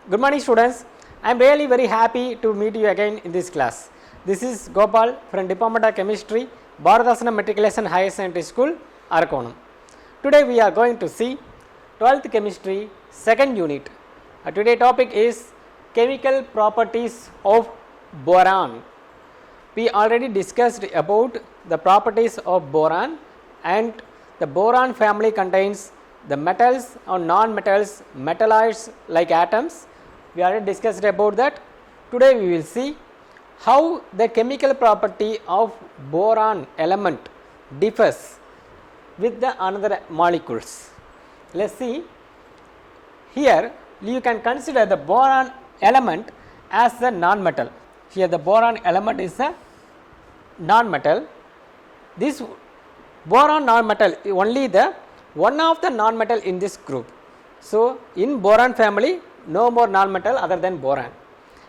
Good morning students. I am really very happy to meet you again in this class. This is Gopal from Department of Chemistry, Bharadasana Matriculation Higher Secondary School, Arakonam. Today we are going to see 12th Chemistry second unit. Today's topic is chemical properties of boron. We already discussed about the properties of boron, and the boron family contains the metals or non-metals, metalloids like atoms. We already discussed about that. Today we will see how the chemical property of boron element differs with the another molecules. Let us see. Here you can consider the boron element as a non-metal. Here the boron element is a non-metal. This boron non-metal is only the one of the non-metal in this group. So in boron family no more non-metal other than boron,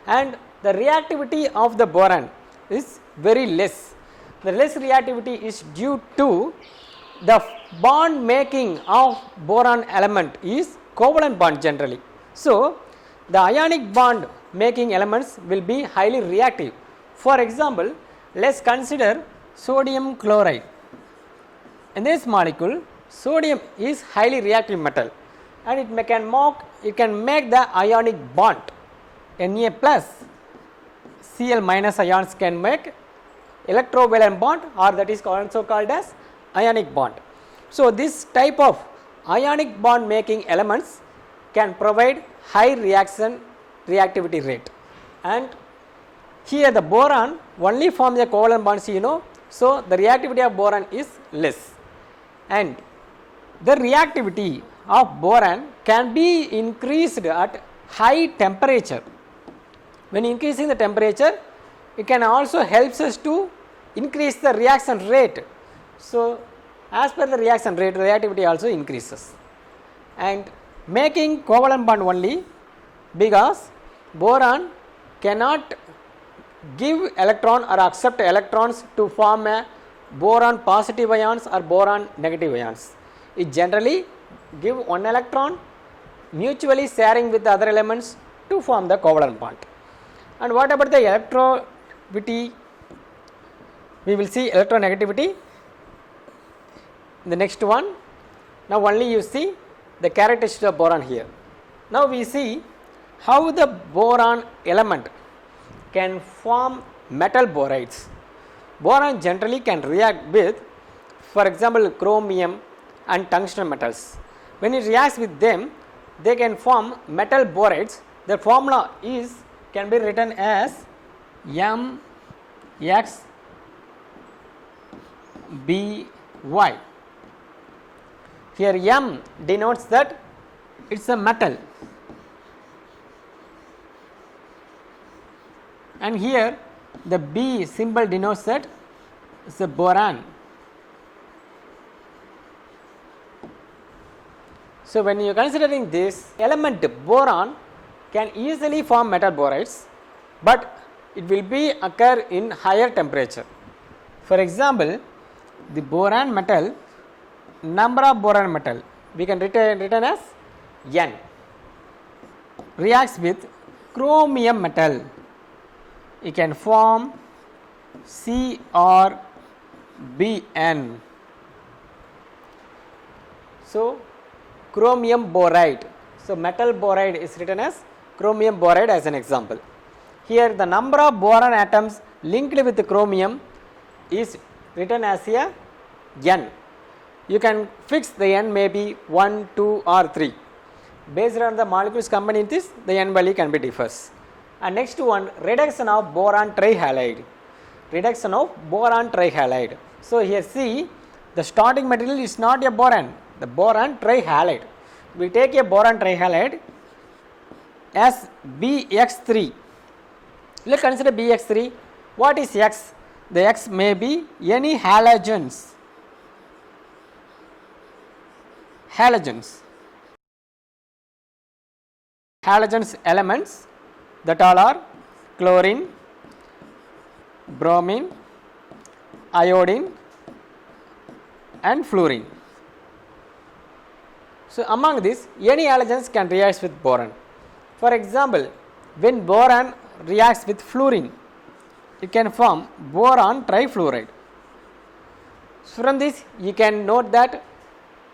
and the reactivity of the boron is very less. The less reactivity is due to the bond making of boron element is covalent bond generally. So the ionic bond making elements will be highly reactive. For example, let us consider sodium chloride. In this molecule, sodium is highly reactive metal, and it can make the ionic bond. Na plus Cl minus ions can make electrovalent bond, or that is also called as ionic bond. So this type of ionic bond making elements can provide high reactivity rate, and here the boron only forms the covalent bonds, so the reactivity of boron is less, and the reactivity of boron can be increased at high temperature. When increasing the temperature, it can also helps us to increase the reaction rate. So as per the reaction rate, the reactivity also increases, and making covalent bond only because boron cannot give electron or accept electrons to form a boron positive ions or boron negative ions. It generally give one electron mutually sharing with the other elements to form the covalent bond. And what about the electronegativity? We will see electronegativity in the next one. Now only you see the characteristics of boron here. Now we see how the boron element can form metal borides. Boron generally can react with, for example, chromium and tungsten metals. When it reacts with them, they can form metal borides. The formula can be written as MXBY. Here M denotes that it is a metal, and here the B symbol denotes that it is a boron. So when you are considering this element boron can easily form metal borides, but it will be occur in higher temperature. For example, the boron metal, number of boron metal we can written as N, reacts with chromium metal, it can form CrBn. So chromium boride. So metal boride is written as chromium boride as an example. Here the number of boron atoms linked with the chromium is written as a N. You can fix the N may be 1, 2 or 3. Based on the molecules combined in this, the N value can be differs. And next one, reduction of boron trihalide. Reduction of boron trihalide. So here see, the starting material is not a boron, the boron trihalide. We take a boron trihalide as BX3. Let's consider BX3. What is X? The X may be any halogens. Halogens elements that all are chlorine, bromine, iodine and fluorine. So among these, any halogens can react with boron. For example, when boron reacts with fluorine, it can form boron trifluoride. So from this you can note that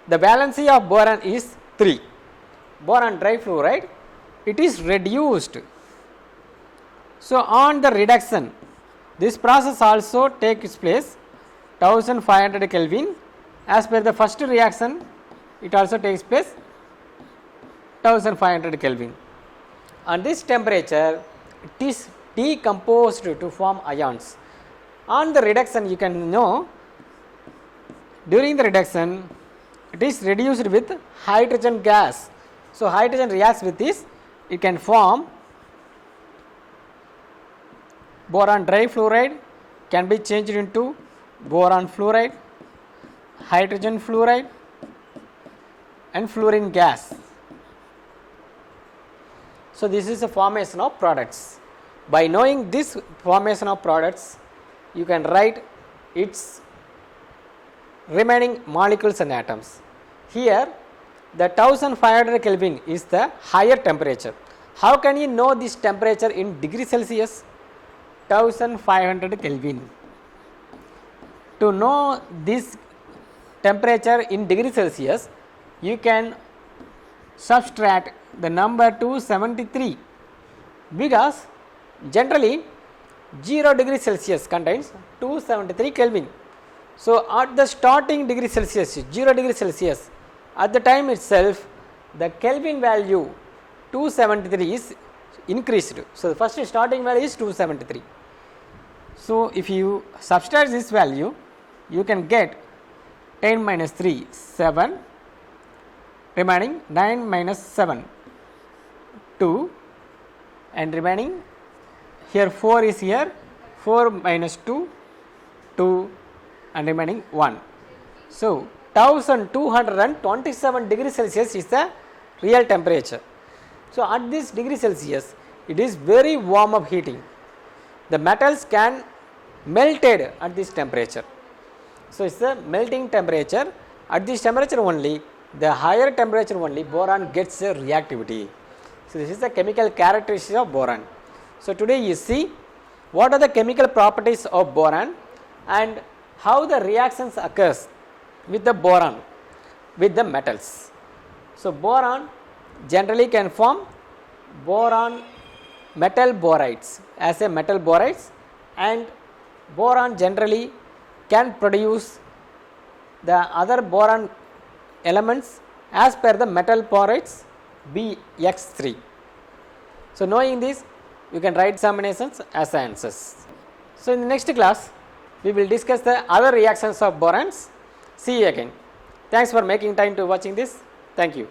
the valency of boron is 3. Boron trifluoride, it is reduced. So on the reduction, this process also takes place 1500 Kelvin. As per the first reaction, it also takes place 1500 Kelvin. On this temperature, it is decomposed to form ions. On the reduction, you can know, during the reduction, it is reduced with hydrogen gas. So hydrogen reacts with this, it can form boron trifluoride, can be changed into boron fluoride, hydrogen fluoride and fluorine gas. So this is a formation of products. By knowing this formation of products, you can write its remaining molecules and atoms. Here the 1500 Kelvin is the higher temperature. How can you know this temperature in degree Celsius? 1500 Kelvin. To know this temperature in degree Celsius, you can subtract the number 273, because generally 0 degree Celsius contains 273 Kelvin. So at the starting degree Celsius, 0 degree Celsius, at the time itself the Kelvin value 273 is increased. So the first starting value is 273. So if you subtract this value, you can get 10 minus 3, 7, remaining 9 minus 7, 2, and remaining here 4 is here, 4 minus 2, 2, and remaining 1. So 1227 degrees Celsius is the real temperature. So at this degree Celsius, it is very warm up heating. The metals can melted at this temperature. So it's the melting temperature. At this temperature only, the higher temperature only, boron gets a reactivity. So this is the chemical characteristics of boron. So today you see what are the chemical properties of boron and how the reactions occurs with the boron with the metals. So boron generally can form boron metal borides as a metal borides, and boron generally can produce the other boron elements as per the metal borides BX3. So knowing this, you can write examinations as answers. So in the next class, we will discuss the other reactions of borons. See you again. Thanks for making time to watching this. Thank you.